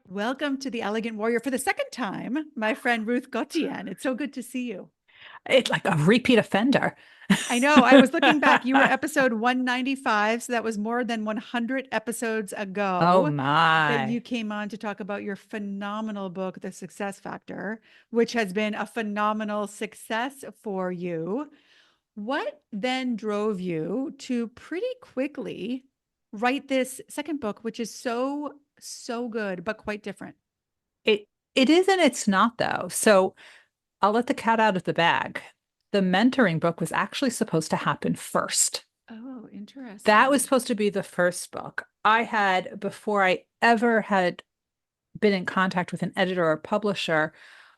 Welcome to the Elegant Warrior for the second time, my friend Ruth Gotian. It's so good to see you. It's like a repeat offender. I know. I was looking back. You were episode 195, so that was more than 100 episodes Oh ago that you my. came on to talk about your phenomenal book, The Success Factor, which has been a phenomenal success for you. What then drove you to pretty quickly write this second book, which is so good, but quite different? It it is and it's not though. So I'll let the cat out of the bag. The mentoring book was actually supposed to happen first. Oh, That was interesting. supposed to be the first book. I had, before I ever had been in contact with an editor or publisher,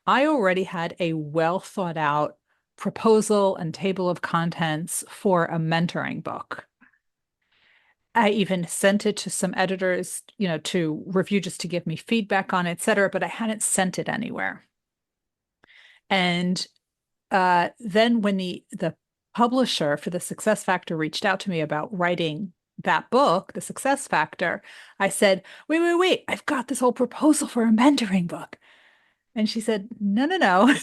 I already had a well thought out proposal and table of contents for a mentoring book. I even sent it to some editors, to review just to give me feedback on it, et cetera, but I hadn't sent it anywhere. And then when the publisher for the Success Factor reached out to me about writing that book, The Success Factor, I said, wait, I've got this whole proposal for a mentoring book. And she said, no.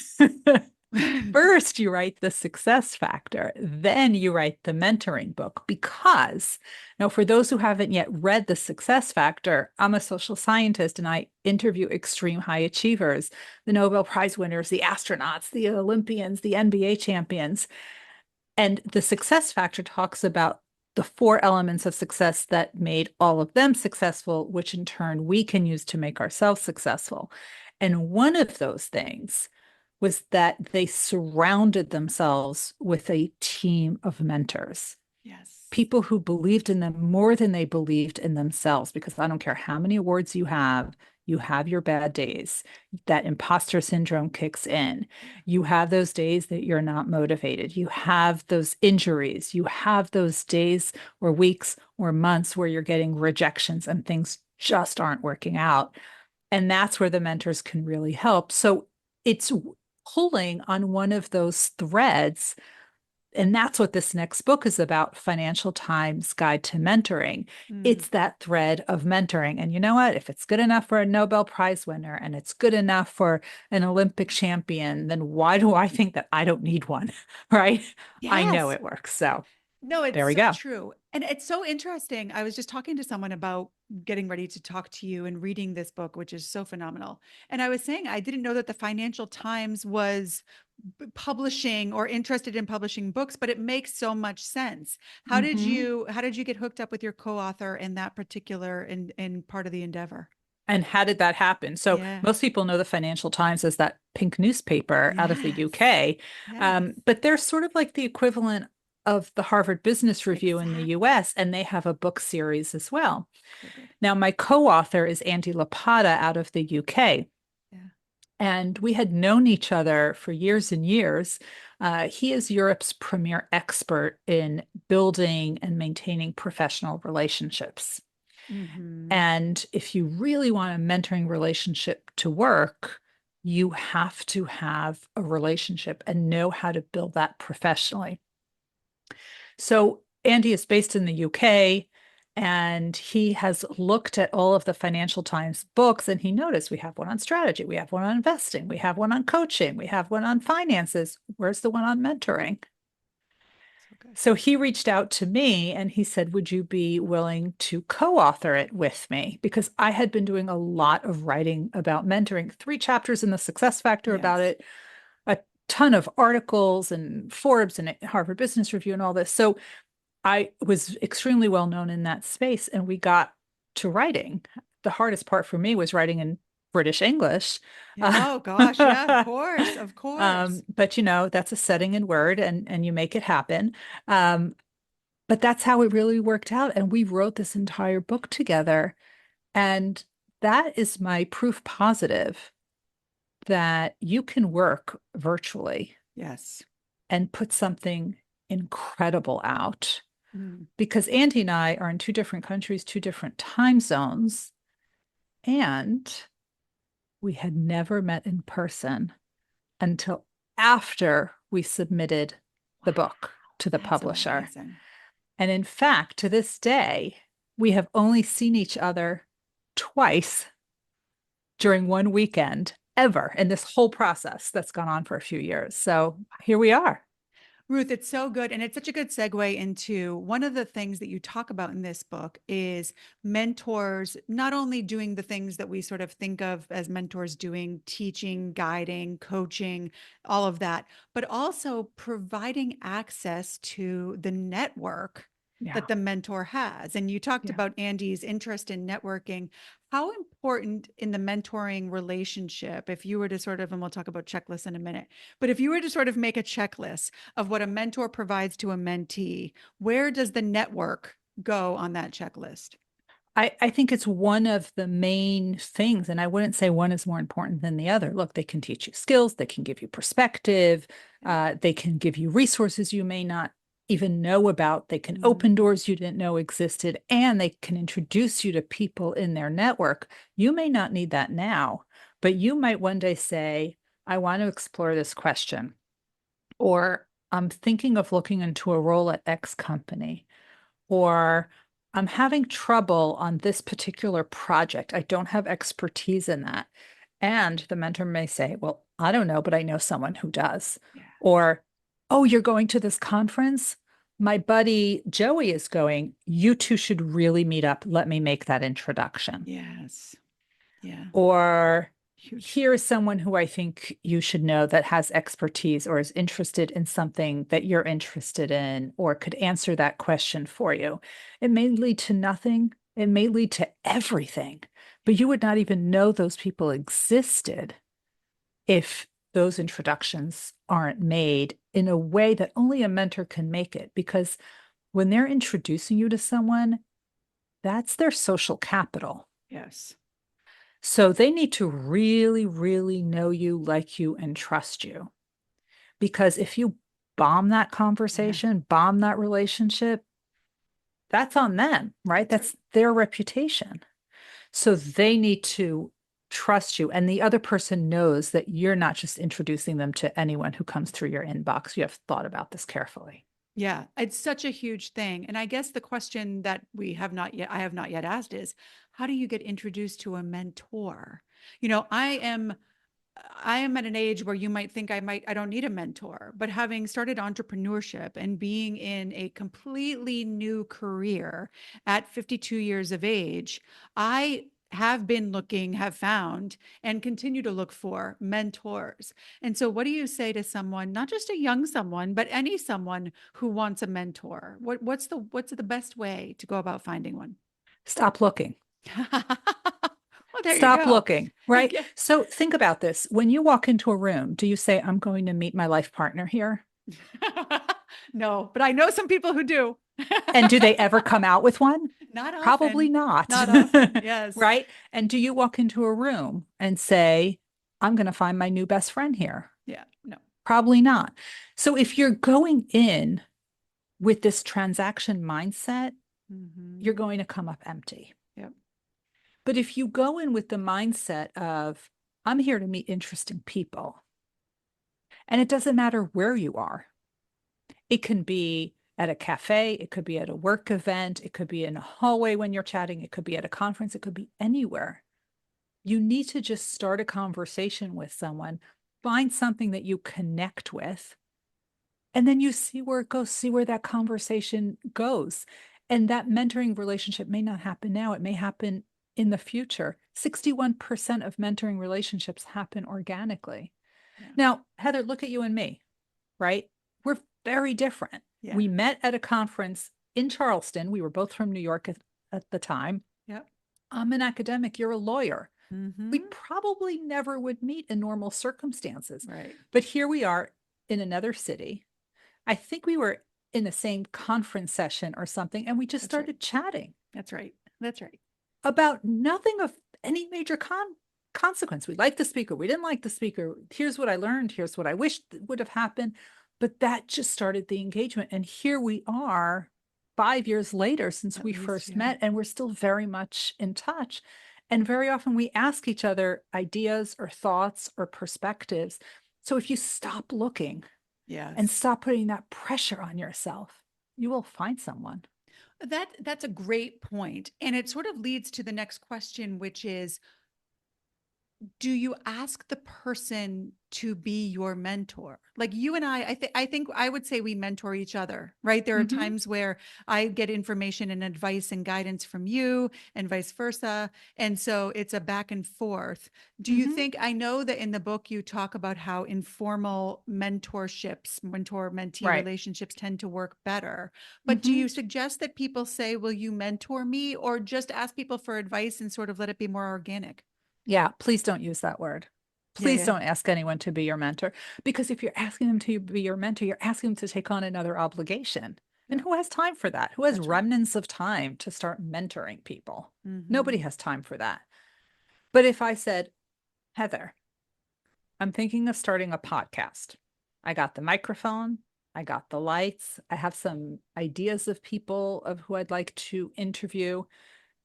First, you write the success factor, then you write the mentoring book. Because now, for those who haven't yet read the success factor, I'm a social scientist and I interview extreme high achievers, the Nobel Prize winners, the astronauts, the Olympians, the NBA champions. And the success factor talks about the four elements of success that made all of them successful, which in turn we can use to make ourselves successful. And one of those things was that they surrounded themselves with a team of mentors, Yes. people who believed in them more than they believed in themselves. Because I don't care how many awards you have your bad days. That imposter syndrome kicks in. You have those days that you're not motivated. You have those injuries. You have those days or weeks or months where you're getting rejections and things just aren't working out. And that's where the mentors can really help. So it's pulling on one of those threads. And that's what this next book is about, Financial Times Guide to Mentoring. Mm. It's that thread of mentoring. And you know what? If it's good enough for a Nobel Prize winner and it's good enough for an Olympic champion, then why do I think that I don't need one? Right? I know Yes. it works. So No, it's there we so go. true. And it's so interesting. I was just talking to someone about getting ready to talk to you and reading this book, which is so phenomenal. And I was saying I didn't know that the Financial Times was publishing or interested in publishing books, but it makes so much sense. Mhm. How did you get hooked up with your co-author in that particular in part of the endeavor? And how did that happen? So Yeah. most people know the Financial Times as that pink newspaper out of the Yes. UK, Yes. but they're sort of like the equivalent of the Harvard Business Review in the Exactly. US, and they have a book series as well. So good. Now, my co-author is Andy Lapata out of the UK, Yeah. and we had known each other for years and years. He is Europe's premier expert in building and maintaining professional relationships. Hmm. And if you really want a mentoring relationship to work, you have to have a relationship and know how to build that professionally. So Andy is based in the UK and he has looked at all of the Financial Times books and he noticed we have one on strategy, we have one on investing, we have one on coaching, we have one on finances. Where's the one on mentoring? So good. So he reached out to me and he said, would you be willing to co-author it with me? Because I had been doing a lot of writing about mentoring, 3 chapters in the Success Factor about Yes. it, a ton of articles and Forbes and Harvard Business Review and all this. So I was extremely well known in that space and we got to writing. The hardest part for me was writing in British English. Yeah. Uh, Oh gosh. Yeah, of course. Of course. but that's a setting in Word and you make it happen. Um, but that's how it really worked out. And we wrote this entire book together. And that is my proof positive that you can work virtually Yes. and put something incredible out. Mm. Because Andy and I are in 2 different countries, 2 different time zones, and we had never met in person until after we submitted Wow. the book to the That's publisher. amazing. And in fact, to this day, we have only seen each other twice during one weekend ever in this whole process that's gone on for a few years. So here we are. Ruth, it's so good. And it's such a good segue into one of the things that you talk about in this book is mentors, not only doing the things that we sort of think of as mentors doing, teaching, guiding, coaching, all of that, but also providing access to the network Yeah. that the mentor has. And you talked Yeah. about Andy's interest in networking. How important in the mentoring relationship, if you were to sort of, and we'll talk about checklists in a minute, but if you were to sort of make a checklist of what a mentor provides to a mentee, where does the network go on that checklist? I think it's one of the main things, and I wouldn't say one is more important than the other. Look, they can teach you skills, they can give you perspective, they can give you resources you may not even know about, they can open doors you didn't know existed, and they can introduce you to people in their network. You may not need that now, but you might one day say, I want to explore this question, or I'm thinking of looking into a role at X company, or I'm having trouble on this particular project. I don't have expertise in that. And the mentor may say, well, I don't know, but I know someone who does. Yeah. Or, oh, you're going to this conference? My buddy Joey is going. You two should really meet up. Let me make that introduction. Yes. Yeah. Or Huge. here's someone who I think you should know that has expertise or is interested in something that you're interested in or could answer that question for you. It may lead to nothing, it may lead to everything, but you would not even know those people existed if those introductions aren't made in a way that only a mentor can make it. Because when they're introducing you to someone, that's their social capital. Yes. So they need to really, really know you, like you, and trust you. Because if you bomb that Yeah. conversation, bomb that relationship, that's on them, right? That's right. That's their reputation. So they need to trust you. And the other person knows that you're not just introducing them to anyone who comes through your inbox. You have thought about this carefully. Yeah, it's such a huge thing. And I guess the question that I have not yet asked is, how do you get introduced to a mentor? You know, I am at an age where you might think I don't need a mentor, but having started entrepreneurship and being in a completely new career at 52 years of age, I have been looking, have found, and continue to look for mentors. And so, what do you say to someone, not just a young someone, but any someone who wants a mentor? What's the best way to go about finding one? Stop looking. Well, there you Stop go. looking, right? So think about this. When you walk into a room, do you say, I'm going to meet my life partner here? No, but I know some people who do. And do they ever come out with one? Not Probably often. not. Not often. Yes. Right? And do you walk into a room and say, I'm going to find my new best friend here? Yeah. No. Probably not. So if you're going in with this transaction mindset, you're Hmm. going to come up empty. Yep. But if you go in with the mindset of, I'm here to meet interesting people, and it doesn't matter where you are, it can be at a cafe, it could be at a work event, it could be in a hallway when you're chatting, it could be at a conference, it could be anywhere. You need to just start a conversation with someone, find something that you connect with, and then you see where it goes, see where that conversation goes. And that mentoring relationship may not happen now, it may happen in the future. 61% of mentoring relationships happen organically. Yeah. Now, Heather, look at you and me, right? We're very different. Yeah. We met at a conference in Charleston. We were both from New York at the time. Yep. I'm an academic, you're a lawyer. We Hmm. probably never would meet in normal circumstances. Right. But here we are in another city. I think we were in the same conference session or something, and we just That's right. started chatting That's right. That's right. about nothing of any major consequence. We liked the speaker, we didn't like the speaker. Here's what I learned, here's what I wish would have happened. But that just started the engagement. And here we are 5 years later since At we least, first yeah. met, and we're still very much in touch. And very often we ask each other ideas or thoughts or perspectives. So if you stop looking and Yes. stop putting that pressure on yourself, you will find someone. That's a great point. And it sort of leads to the next question, which is, do you ask the person to be your mentor? Like you and I think I would say we mentor each other, right? There are Hmm. times where I get information and advice and guidance from you and vice versa. And so it's a back and forth. Do you Hmm. think, I know that in the book you talk about how informal mentorships, mentor-mentee Right. relationships tend to work better. But do Hmm. you suggest that people say, will you mentor me, or just ask people for advice and sort of let it be more organic? Yeah, please don't use that word. Yeah, Please yeah. don't ask anyone to be your mentor, because if you're asking them to be your mentor, you're asking them to take on another obligation. And Yeah, who has time for that? Who has that's right. remnants of time to start mentoring people? Nobody Mhm. has time for that. But if I said, Heather, I'm thinking of starting a podcast. I got the microphone, I got the lights, I have some ideas of people of who I'd like to interview.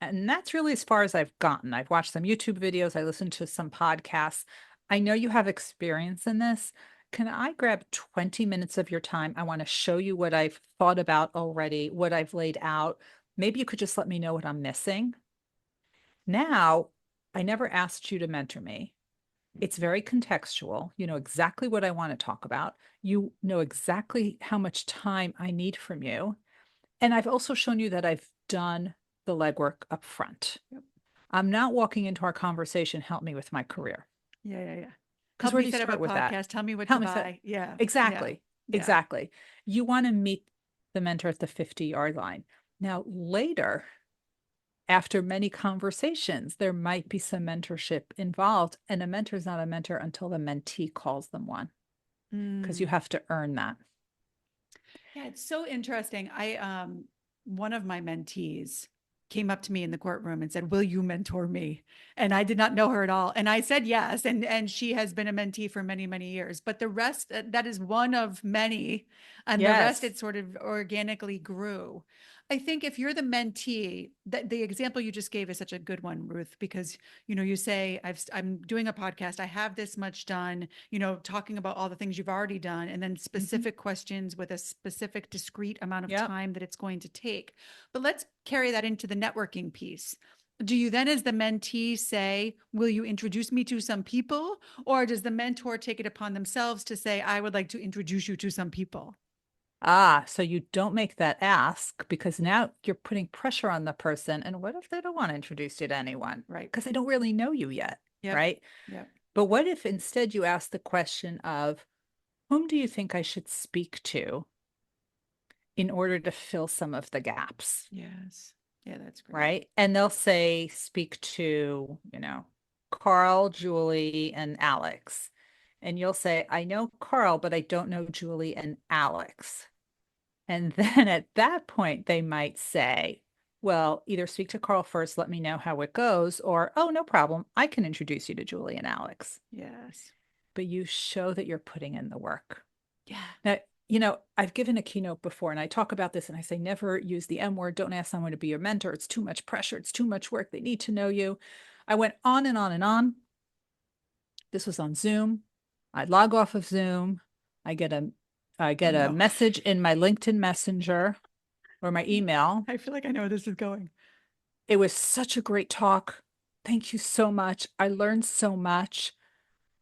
And that's really as far as I've gotten. I've watched some YouTube videos, I listened to some podcasts. I know you have experience in this. Can I grab 20 minutes of your time? I want to show you what I've thought about already, what I've laid out. Maybe you could just let me know what I'm missing. Now, I never asked you to mentor me. It's very contextual. You know exactly what I want to talk about. You know exactly how much time I need from you. And I've also shown you that I've done the legwork up front. Yep. I'm not walking into our conversation, help me with my career. Yeah, yeah, yeah. Because Help where me do you set up a start with that? podcast. Tell me what to Help me set. buy. Yeah, yeah, Exactly. yeah. Exactly. You want to meet the mentor at the 50-yard line. Now, later, after many conversations, there might be some mentorship involved. And a mentor is not a mentor until the mentee calls them one, because you Mm. have to earn that. Yeah, it's so interesting. One of my mentees came up to me in the courtroom and said, "Will you mentor me?" And I did not know her at all. And I said yes. And she has been a mentee for many, many years. But the rest, that is one of many. And the rest, Yes. it sort of organically grew. I think if you're the mentee, that the example you just gave is such a good one, Ruth, because you say, I'm doing a podcast, I have this much done, talking about all the things you've already done, and then Hmm. specific questions with a specific discrete amount of Yep. time that it's going to take. But let's carry that into the networking piece. Do you then, as the mentee, say, will you introduce me to some people? Or does the mentor take it upon themselves to say, I would like to introduce you to some people? Ah, so you don't make that ask, because now you're putting pressure on the person. And what if they don't want to introduce you to anyone? Right. Because they don't really know you yet, Yep. right? Yep. But what if instead you ask the question of, whom do you think I should speak to in order to fill some of the gaps? Yes. Yeah, that's great. Right. And they'll say, speak to, Carl, Julie, and Alex. And you'll say, I know Carl, but I don't know Julie and Alex. And then at that point, they might say, well, either speak to Carl first, let me know how it goes, or, oh, no problem, I can introduce you to Julie and Alex. Yes. But you show that you're putting in the work. Yeah. Now, I've given a keynote before and I talk about this and I say, never use the M word. Don't ask someone to be your mentor. It's too much pressure. It's too much work. They need to know you. I went on and on and on. This was on Zoom. I log off of Zoom. I get a I Oh, get a no. message in my LinkedIn Messenger or my email. I feel like I know where this is going. It was such a great talk. Thank you so much. I learned so much.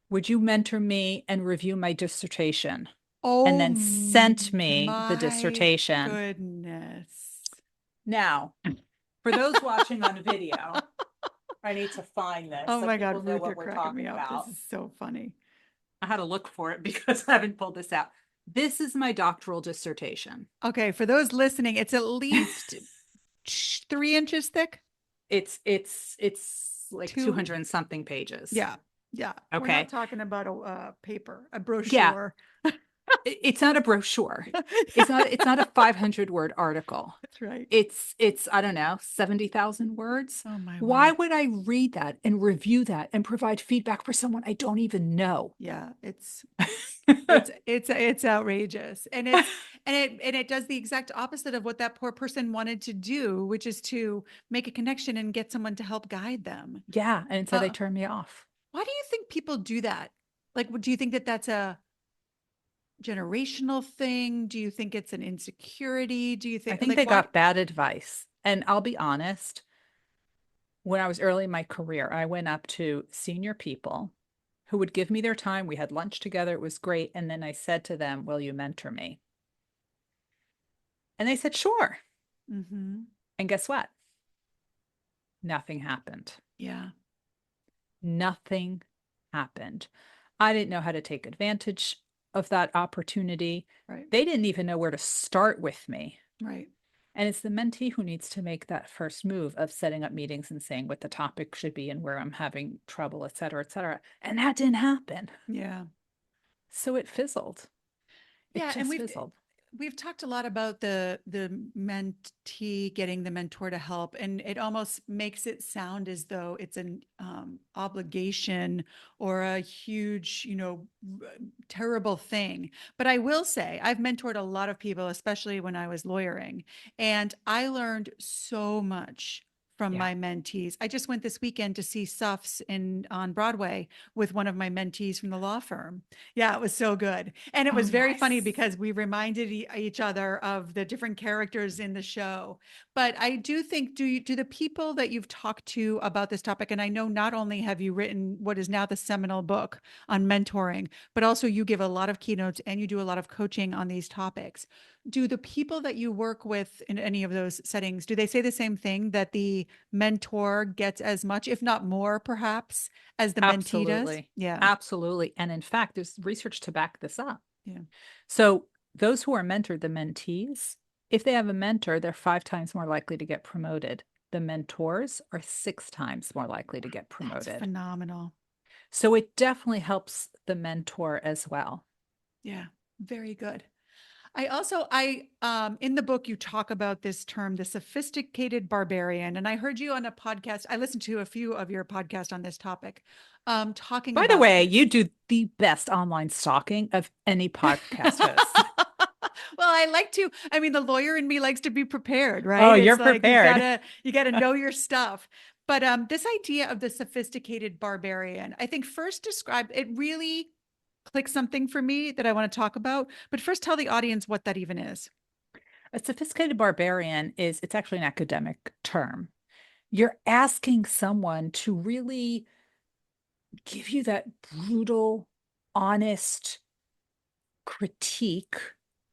Would you mentor me and review my dissertation? And Oh then sent me the my dissertation. goodness. Now, for those watching on video, I need to find this Oh so my people God, know Ruth, you're what we're cracking me talking up. This about. is so funny. I had to look for it because I haven't pulled this out. This is my doctoral dissertation. Okay, for those listening, it's at least 3 inches thick. It's like Two. 200 and something pages. Yeah. Yeah. We're not Okay. talking about a paper, a Yeah, brochure. it's not a brochure. It's not a 500-word article. That's right. It's I don't know, 70,000 words. Oh my Why word. would I read that and review that and provide feedback for someone I don't even know? Yeah, it's outrageous. And it does the exact opposite of what that poor person wanted to do, which is to make a connection and get someone to help guide them. Yeah, and so they Uh, turned me off. why do you think people do that? Like, do you think that that's a generational thing? Do you think it's an insecurity? Do you I think think like they why? got bad advice. And I'll be honest, when I was early in my career, I went up to senior people who would give me their time. We had lunch together. It was great. And then I said to them, will you mentor me? And they said, sure. Mm-hmm. And guess what? Nothing happened. Yeah. Nothing happened. I didn't know how to take advantage of that opportunity. Right. They didn't even know where to start with me. Right. And it's the mentee who needs to make that first move of setting up meetings and saying what the topic should be and where I'm having trouble, et cetera, et cetera. And that didn't happen. Yeah. So it fizzled. It Yeah, and just fizzled. we've talked a lot about the mentee getting the mentor to help, and it almost makes it sound as though it's an obligation or a huge, terrible thing. But I will say I've mentored a lot of people, especially when I was lawyering, and I learned so much from Yeah. my mentees. I just went this weekend to see Suffs in on Broadway with one of my mentees from the law firm. Yeah, it was so good. And it Oh, was very funny nice. because we reminded each other of the different characters in the show. But I do think, do the people that you've talked to about this topic, and I know not only have you written what is now the seminal book on mentoring, but also you give a lot of keynotes and you do a lot of coaching on these topics. Do the people that you work with in any of those settings, do they say the same thing, that the mentor gets as much, if not more, perhaps, as the mentee does? Absolutely. Yeah. Absolutely. And in fact, there's research to back this up. Yeah. So those who are mentored, the mentees, if they have a mentor, they're 5 times more likely to get promoted. The mentors are 6 times more likely to get That's promoted. phenomenal. So it definitely helps the mentor as well. Yeah, very good. I in the book you talk about this term, the sophisticated barbarian, and I heard you on a podcast. I listened to a few of your podcasts on this topic, talking By the about way, you this. do the best online stalking of any podcast host. Well, I like to, I mean, the lawyer in me likes to be prepared, Oh, right? you're It's like prepared. you gotta know your stuff. But this idea of the sophisticated barbarian, I think first describe it really click something for me that I want to talk about. But first tell the audience what that even is. A sophisticated barbarian it's actually an academic term. You're asking someone to really give you that brutal, honest critique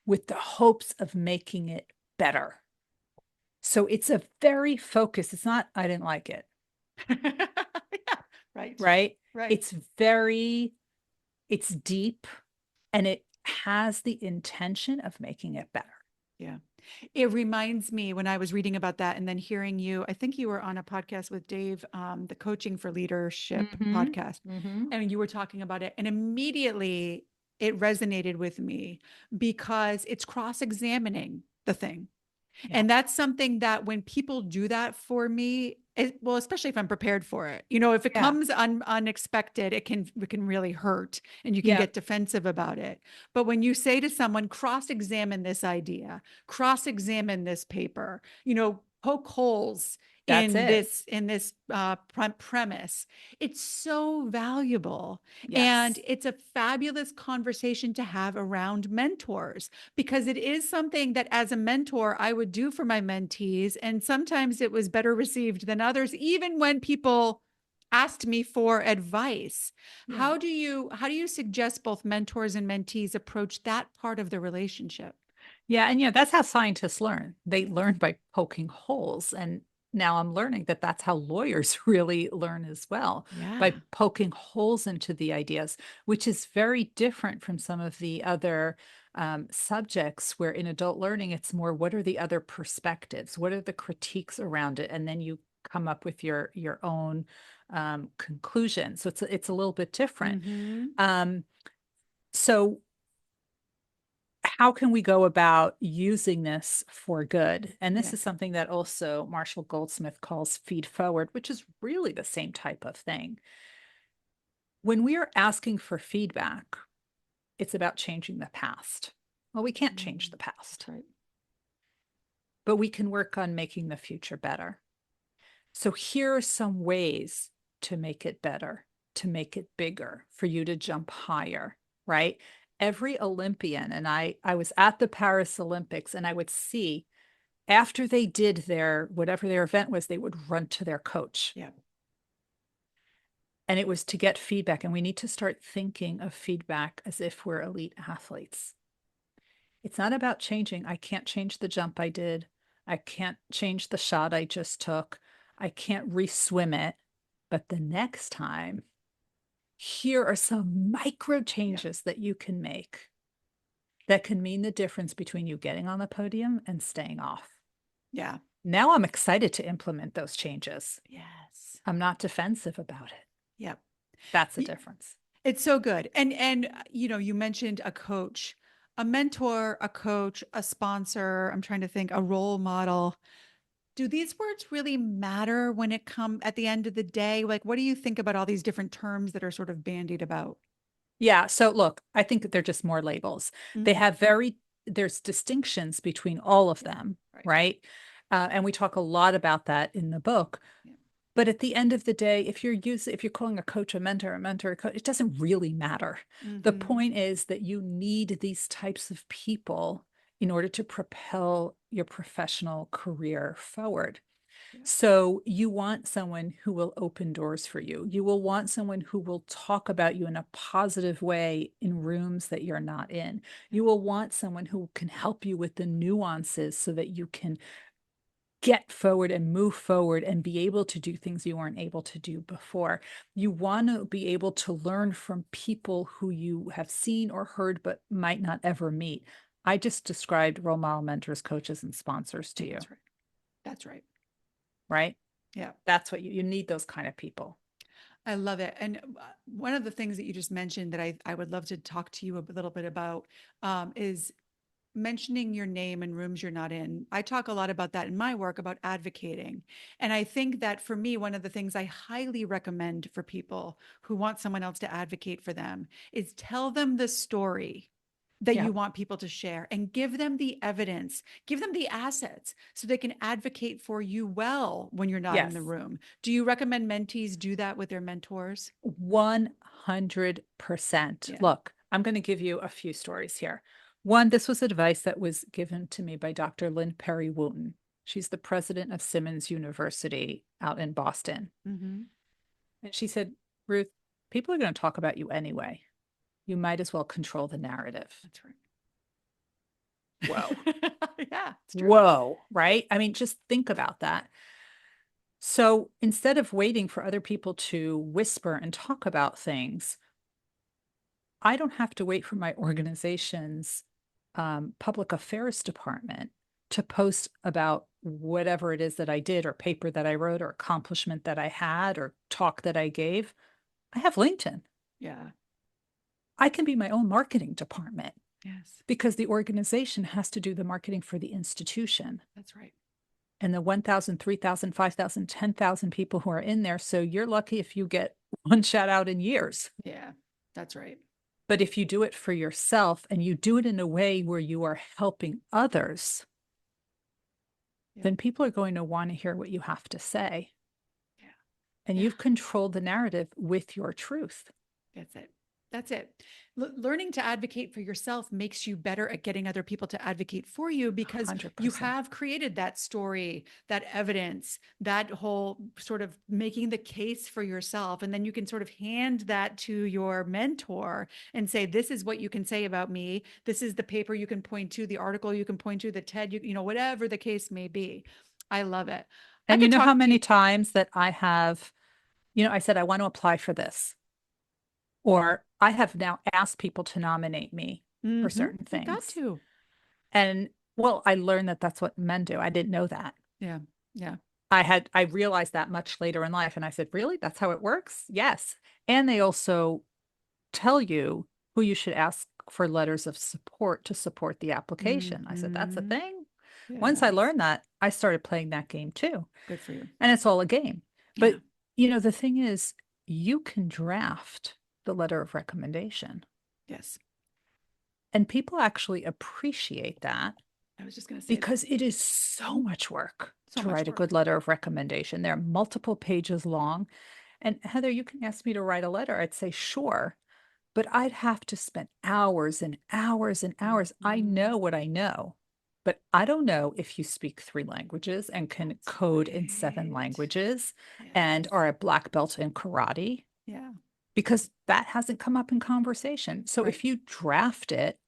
with the hopes of making it better. So it's a very focused, it's not, I didn't like it, Yeah, right, right? right. It's very, it's deep and it has the intention of making it better. Yeah. It reminds me when I was reading about that and then hearing you, I think you were on a podcast with Dave, the Coaching for Leadership Mm-hmm. podcast, Mm-hmm. and you were talking about it. And immediately it resonated with me because it's cross-examining the thing. Yeah. And that's something that when people do that for me, well, especially if I'm prepared for it, if it Yeah. comes unexpected, it can really hurt and you can Yeah. get defensive about it. But when you say to someone, cross-examine this idea, cross-examine this paper, poke holes That's in it. this premise, it's so valuable. And Yes. it's a fabulous conversation to have around mentors because it is something that as a mentor I would do for my mentees, and sometimes it was better received than others, even when people asked me for advice. Yeah. How do you suggest both mentors and mentees approach that part of the relationship? Yeah. And yeah, that's how scientists learn. They Yeah. learn by poking holes. And now I'm learning that that's how lawyers really learn as well, by Yeah. poking holes into the ideas, which is very different from some of the other subjects where in adult learning, it's more what are the other perspectives? What are the critiques around it? And then you come up with your own conclusion. So it's a little bit different. Mm-hmm. Um, so how can we go about using this for good? And this Yeah. is something that also Marshall Goldsmith calls feed forward, which is really the same type of thing. When we are asking for feedback, it's about changing the past. Well, we can't change Mm, the that's past, right. but we can work on making the future better. So here are some ways to make it better, to make it bigger, for you to jump higher, right? every Olympian, and I was at the Paris Olympics, and I would see after they did their whatever their event was, they would run to their coach. Yeah. And it was to get feedback. And we need to start thinking of feedback as if we're elite athletes. It's not about changing. I can't change the jump I did. I can't change the shot I just took. I can't re-swim it. But the next time, here are some micro changes that you can make that can mean the difference between you getting on the podium and staying off. Yeah. Now I'm excited to implement those changes. Yes. I'm not defensive about it. Yep. That's the Y- difference. It's so good. And you know, you mentioned a coach, a mentor, a coach, a sponsor, I'm trying to think, a role model. Do these words really matter when it come at the end of the day? Like, what do you think about all these different terms that are sort of bandied about? Yeah. So look, I think they're just more labels. They Mm, have there's distinctions between all of yeah. them, Right. right? And we talk a lot about that in the book. Yeah. But at the end of the day, if you're calling a coach a mentor a coach, it doesn't really matter. The Mm-hmm. point is that you need these types of people in order to propel your professional career forward. Yeah. So you want someone who will open doors for you. You will want someone who will talk about you in a positive way in rooms that you're not in. Yeah. You will want someone who can help you with the nuances so that you can get forward and move forward and be able to do things you weren't able to do before. You want to be able to learn from people who you have seen or heard but might not ever meet. I just described role model mentors, coaches, and sponsors to you, That's right. That's right. right? Yeah. That's what you need those kind of people. I love it. And one of the things that you just mentioned that I would love to talk to you a little bit about is mentioning your name in rooms you're not in. I talk a lot about that in my work about advocating. And I think that for me, one of the things I highly recommend for people who want someone else to advocate for them is tell them the story that Yeah. you want people to share and give them the evidence, give them the assets so they can advocate for you well when you're not in the Yes. room. Do you recommend mentees do that with their mentors? 100%. Yeah. Look, I'm going to give you a few stories here. One, this was advice that was given to me by Dr. Lynn Perry Wooten. She's the president of Simmons University out in Boston. Mm-hmm. And she said, Ruth, people are going to talk about you anyway. You might as well control the narrative. That's right. Whoa. Yeah, it's true. Whoa. Right? I mean, just think about that. So instead of waiting for other people to whisper and talk about things, I don't have to wait for my organization's public affairs department to post about whatever it is that I did, or paper that I wrote, or accomplishment that I had, or talk that I gave. I have LinkedIn. Yeah. I can be my own marketing department Yes. because the organization has to do the marketing for the institution That's right. and the 1,000, 3,000, 5,000, 10,000 people who are in there. So you're lucky if you get one shout out in years. Yeah. That's right. But if you do it for yourself and you do it in a way where you are helping others, Yeah. then people are going to want to hear what you have to say. Yeah. And Yeah. you've controlled the narrative with your truth. That's it. That's it. Learning to advocate for yourself makes you better at getting other people to advocate for you because you 100%. have created that story, that evidence, that whole sort of making the case for yourself. And then you can sort of hand that to your mentor and say, this is what you can say about me. This is the paper you can point to, the article you can point to, the TED, you know, whatever the case may be. I love it. I And you could know talk how to you. many times that I have, I said, I want to apply for this. Or I have now asked people to nominate me for Mm-hmm. certain You've got things. to. And well, I learned that that's what men do. I didn't know that. Yeah. Yeah. I realized that much later in life. And I said, really? That's how it works? Yes. And they also tell you who you should ask for letters of support to support the application. I said, that's a Mm-hmm. thing. Once I Yes. learned that, I started playing that game too. Good for you. And it's all a game. Yeah. But, the thing is, you can draft the letter of recommendation, Yes. and people actually appreciate that I was just going to say that. because it is so much work So to much write a work. good letter of recommendation. They're multiple pages long. And Heather, you can ask me to write a letter. I'd say, sure. but I'd have to spend hours and hours and hours. I Mhm. know what I know, but I don't know if you speak 3 languages and can That's code in 7 right. languages and Yes. are a black belt in karate Yeah. because that hasn't come up in conversation. So Right. if you draft it,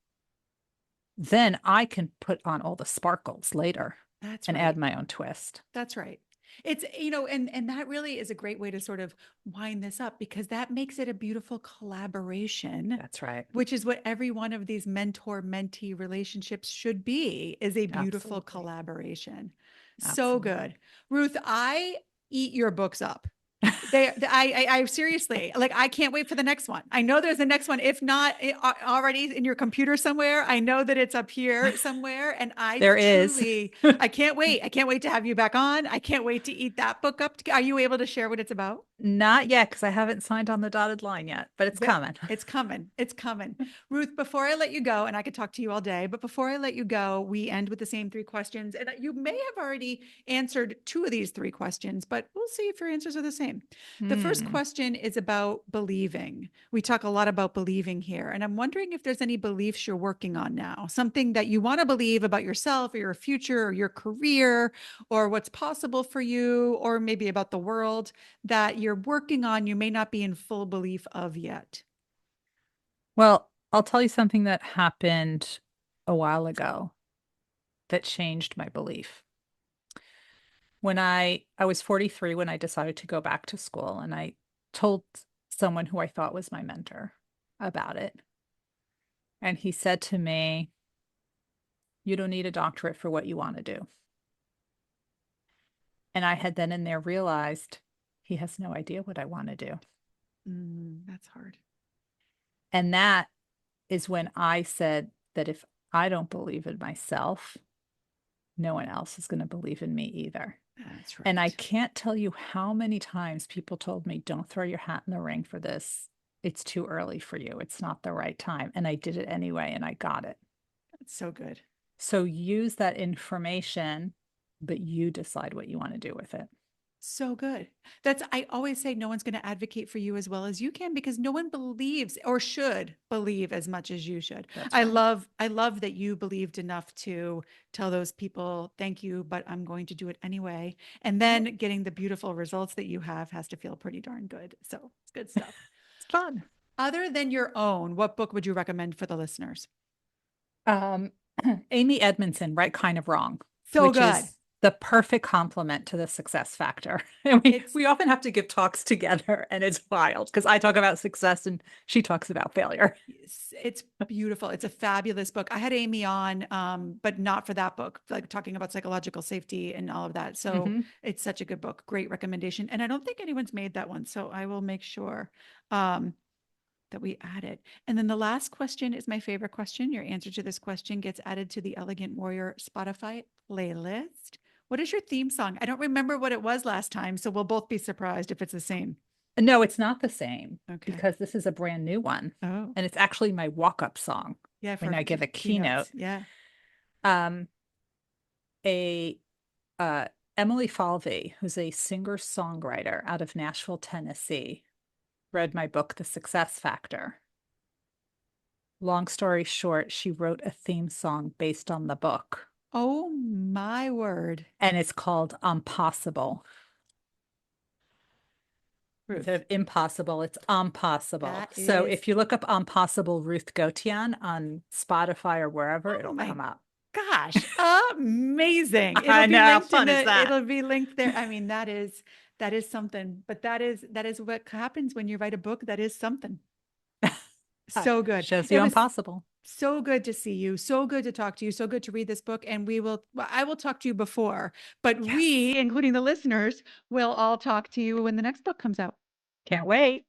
then I can put on all the sparkles later That's and add right. my own twist. That's right. It's, and that really is a great way to sort of wind this up because that makes it a beautiful collaboration, That's right. which is what every one of these mentor-mentee relationships should be, is a beautiful Absolutely. collaboration. So good. Absolutely. Ruth, I eat your books up. I seriously, like, I can't wait for the next one. I know there's a next one. If not already in your computer somewhere, I know that it's up here somewhere. And I There is. truly, I can't wait. I can't wait to have you back on. I can't wait to eat that book up. Are you able to share what it's about? Not yet, because I haven't signed on the dotted line yet, but it's That coming. it's coming. It's coming. Ruth, before I let you go, and I could talk to you all day, but before I let you go, we end with the same 3 questions. And you may have already answered 2 of these 3 questions, but we'll see if your answers are the same. The first Hmm. question is about believing. We talk a lot about believing here, and I'm wondering if there's any beliefs you're working on now, something that you want to believe about yourself or your future or your career or what's possible for you, or maybe about the world that you're working on, you may not be in full belief of yet. Well, I'll tell you something that happened a while ago that changed my belief. When I was 43 when I decided to go back to school, and I told someone who I thought was my mentor about it. And he said to me, "You don't need a doctorate for what you want to do." And I had then and there realized he has no idea what I want to do. That's hard. And that is when I said that if I don't believe in myself, no one else is going to believe in me either. That's And I right. can't tell you how many times people told me, don't throw your hat in the ring for this. It's too early for you. It's not the right time. And I did it anyway, and I got it. That's so good. So use that information, but you decide what you want to do with it. So good. That's, I always say no one's going to advocate for you as well as you can because no one believes or should believe as much as you should. That's I right. love, I love that you believed enough to tell those people, thank you, but I'm going to do it anyway. And Yep. then getting the beautiful results that you have has to feel pretty darn good. So it's good stuff. It's fun. Other than your own, what book would you recommend for the listeners? Um, Amy Edmondson, Right Kind of Wrong, So which good. is the perfect complement to the success factor. And we It's we often have to give talks together, and it's wild because I talk about success and she talks about failure. it's beautiful. It's a fabulous book. I had Amy on, but not for that book, like talking about psychological safety and all of that. So Hmm. it's such a good book. Great recommendation. And I don't think anyone's made that one. So I will make sure um, that we add it. And then the last question is my favorite question. Your answer to this question gets added to the Elegant Warrior Spotify playlist. What is your theme song? I don't remember what it was last time. So we'll both be surprised if it's the same. No, it's not the same Okay. because this is a brand new one. Oh, And it's actually my walk-up song yeah. when For I give a keynotes. keynote. Yeah. Um, a uh, Emily Falvey, who's a singer-songwriter out of Nashville, Tennessee, read my book, The Success Factor. Long story short, she wrote a theme song based on the book, Oh my word. and it's called Impossible. Instead Ruth, of impossible, it's impossible. that So is, if you look up Impossible Ruth Gotian on Spotify or wherever, oh it'll my come up. gosh, amazing. It'll I be know, how linked in fun is the, that? it'll be linked there. I mean, that is something, but that is what happens when you write a book. That is something. So good. Shows It you was impossible. so good to see you. So good to talk to you. So good to read this book. And well, I will talk to you before, but Yes. we, including the listeners, will all talk to you when the next book comes out. Can't wait.